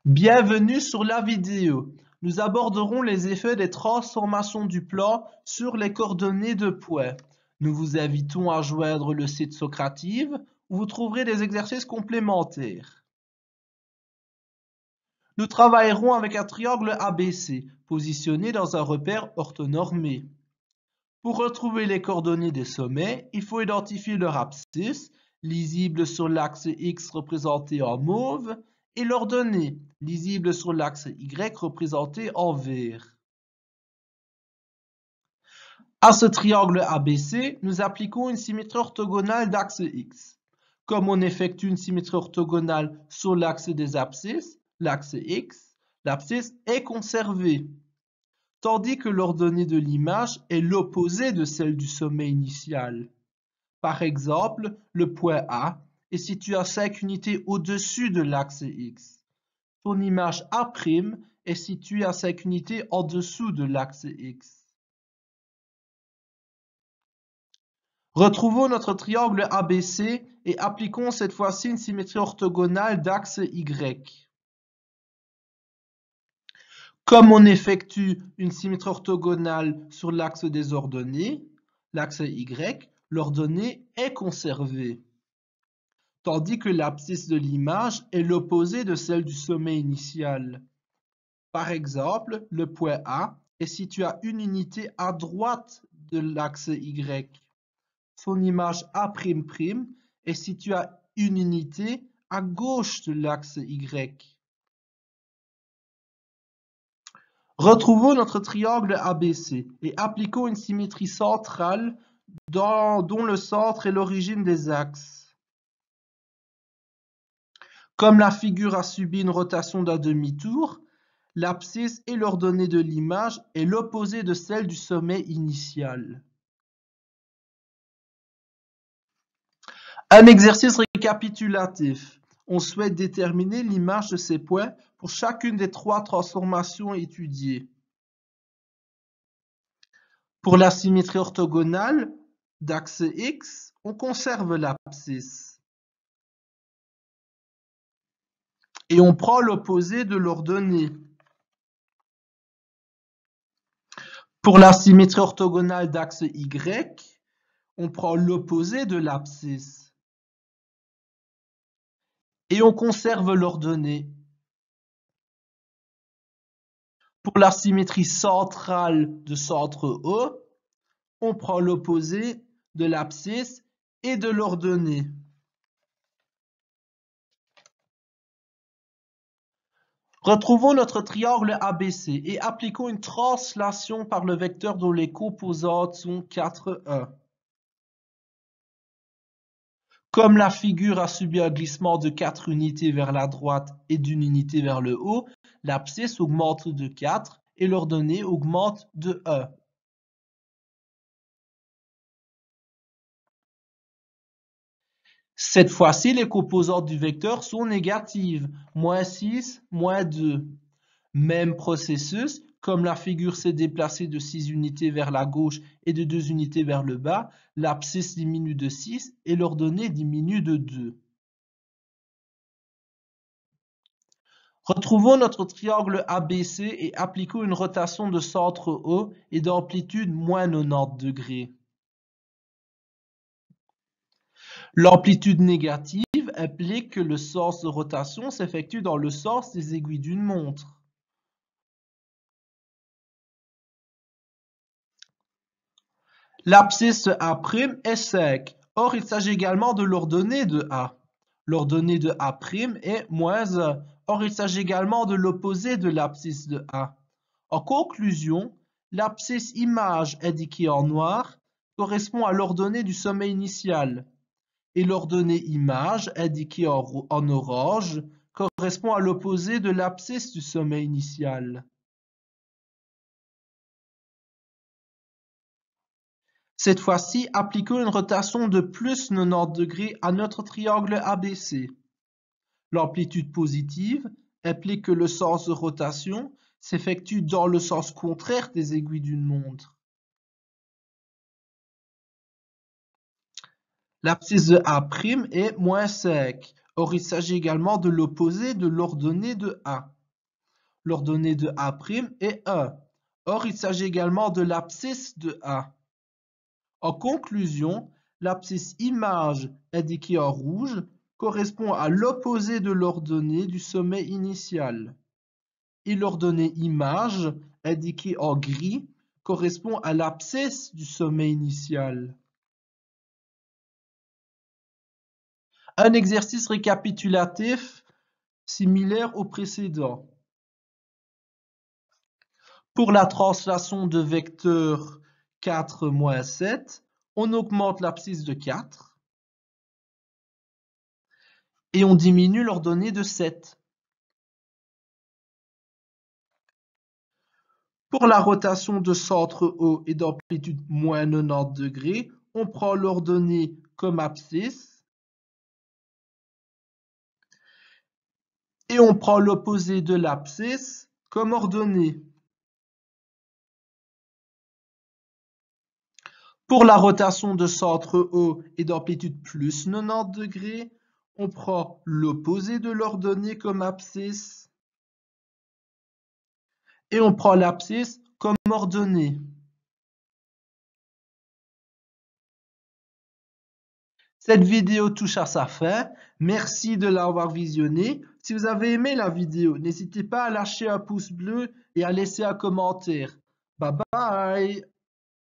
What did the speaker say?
Bienvenue sur la vidéo. Nous aborderons les effets des transformations du plan sur les coordonnées de points. Nous vous invitons à joindre le site Socrative où vous trouverez des exercices complémentaires. Nous travaillerons avec un triangle ABC positionné dans un repère orthonormé. Pour retrouver les coordonnées des sommets, il faut identifier leur abscisse, lisible sur l'axe X représenté en mauve, et l'ordonnée, lisible sur l'axe Y représenté en vert. À ce triangle ABC, nous appliquons une symétrie orthogonale d'axe X. Comme on effectue une symétrie orthogonale sur l'axe des abscisses, l'axe X, l'abscisse est conservée, tandis que l'ordonnée de l'image est l'opposé de celle du sommet initial. Par exemple, le point A est situé à 5 unités au-dessus de l'axe X. Son image A' est située à 5 unités en dessous de l'axe X. Retrouvons notre triangle ABC et appliquons cette fois-ci une symétrie orthogonale d'axe Y. Comme on effectue une symétrie orthogonale sur l'axe des ordonnées, l'axe Y, l'ordonnée est conservée, tandis que l'abscisse de l'image est l'opposé de celle du sommet initial. Par exemple, le point A est situé à une unité à droite de l'axe Y. Son image A'' est située à une unité à gauche de l'axe Y. Retrouvons notre triangle ABC et appliquons une symétrie centrale dont le centre est l'origine des axes. Comme la figure a subi une rotation d'un demi-tour, l'abscisse et l'ordonnée de l'image est l'opposé de celle du sommet initial. Un exercice récapitulatif. On souhaite déterminer l'image de ces points pour chacune des 3 transformations étudiées. Pour la symétrie orthogonale d'axe X, on conserve l'abscisse. Et on prend l'opposé de l'ordonnée. Pour la symétrie orthogonale d'axe Y, on prend l'opposé de l'abscisse. Et on conserve l'ordonnée. Pour la symétrie centrale de centre O, on prend l'opposé de l'abscisse et de l'ordonnée. Retrouvons notre triangle ABC et appliquons une translation par le vecteur dont les composantes sont 4, 1. Comme la figure a subi un glissement de 4 unités vers la droite et d'une unité vers le haut, l'abscisse augmente de 4 et l'ordonnée augmente de 1. Cette fois-ci, les composantes du vecteur sont négatives, moins 6, moins 2. Même processus, comme la figure s'est déplacée de 6 unités vers la gauche et de 2 unités vers le bas, l'abscisse diminue de 6 et l'ordonnée diminue de 2. Retrouvons notre triangle ABC et appliquons une rotation de centre O et d'amplitude moins 90 degrés. L'amplitude négative implique que le sens de rotation s'effectue dans le sens des aiguilles d'une montre. L'abscisse A' est 5. Or, il s'agit également de l'ordonnée de A. L'ordonnée de A' est moins 1. Or, il s'agit également de l'opposé de l'abscisse de A. En conclusion, l'abscisse image indiquée en noir correspond à l'ordonnée du sommet initial et l'ordonnée image indiquée en orange correspond à l'opposé de l'abscisse du sommet initial. Cette fois-ci, appliquons une rotation de plus 90 degrés à notre triangle ABC. L'amplitude positive implique que le sens de rotation s'effectue dans le sens contraire des aiguilles d'une montre. L'abscisse de A' est moins 5. Or, il s'agit également de l'opposé de l'ordonnée de A. L'ordonnée de A' est 1. Or, il s'agit également de l'abscisse de A. En conclusion, l'abscisse image indiquée en rouge correspond à l'opposé de l'ordonnée du sommet initial. Et l'ordonnée image indiquée en gris correspond à l'abscisse du sommet initial. Un exercice récapitulatif similaire au précédent. Pour la translation de vecteur 4 moins 7, on augmente l'abscisse de 4 et on diminue l'ordonnée de 7. Pour la rotation de centre O et d'amplitude moins 90 degrés, on prend l'ordonnée comme abscisse et on prend l'opposé de l'abscisse comme ordonnée. Pour la rotation de centre O et d'amplitude plus 90 degrés, on prend l'opposé de l'ordonnée comme abscisse et on prend l'abscisse comme ordonnée. Cette vidéo touche à sa fin. Merci de l'avoir visionnée. Si vous avez aimé la vidéo, n'hésitez pas à lâcher un pouce bleu et à laisser un commentaire. Bye bye!